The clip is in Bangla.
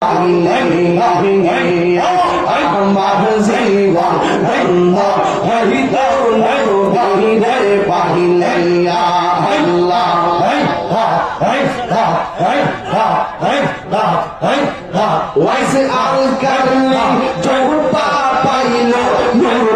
পাইলে আমার জীবন ধন্য হইত নবীরে পাইলে আল্লাহ ওয়াইস আল কারনি জোপা পাইল নূর